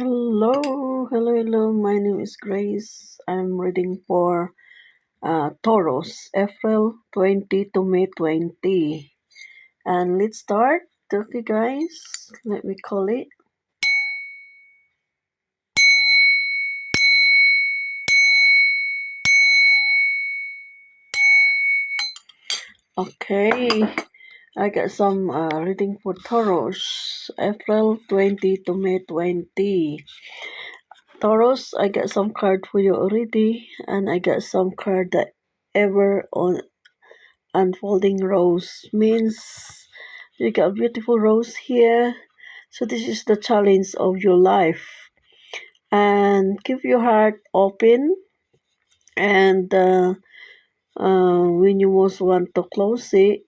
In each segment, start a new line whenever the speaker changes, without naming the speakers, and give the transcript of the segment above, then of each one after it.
Hello. My name is Grace. I'm reading for Taurus, April 20 to May 20. And let's start. Okay, guys. Let me call it. Okay. I got some reading for Taurus, April 20 to May 20. Taurus, I got some card for you already. And I got some card that ever on unfolding rose means you got a beautiful rose here. So this is the challenge of your life, and keep your heart open, and when you most want to close it,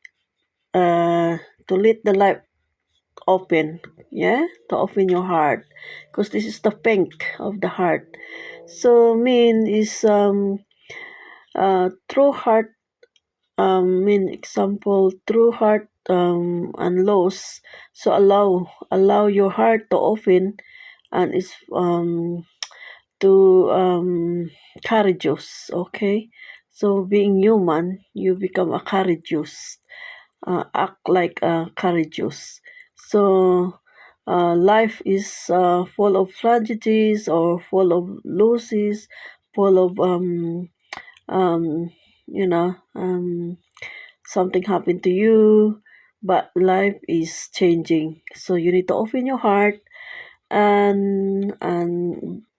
to let the light open, yeah, to open your heart, because this is the pink of the heart. So mean is true heart, mean example true heart and loss. So allow your heart to open, and it's to courageous. Okay, so being human, you become a courageous, act like a courageous. So life is full of tragedies or full of losses, full of um you know something happened to you, but life is changing. So you need to open your heart, and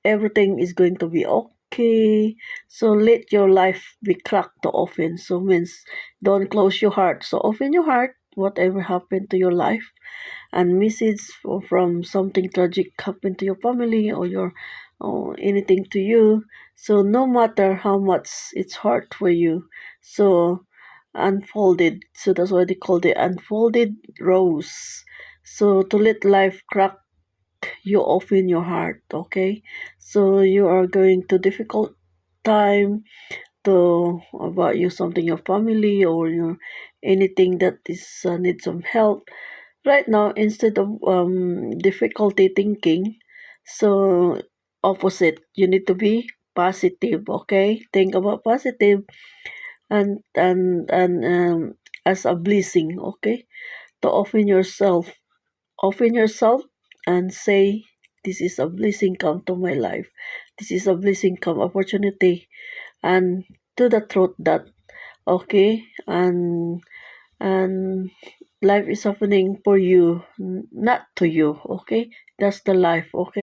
everything is going to be okay. So let your life be cracked to open. So means don't close your heart. So open your heart, whatever happened to your life, and message from something tragic happened to your family or your or anything to you. So no matter how much it's hard for you, so unfolded. So that's why they call it unfolded rose. So to let life crack you open your heart, okay? So you are going to difficult time to about you something your family or your anything that is need some help right now. Instead of difficulty thinking, so opposite, you need to be positive, okay? Think about positive, and as a blessing, okay? To open yourself and say, this is a blessing come to my life, this is a blessing come opportunity, and to the truth that okay, and life is happening for you, not to you, okay? That's the life, okay?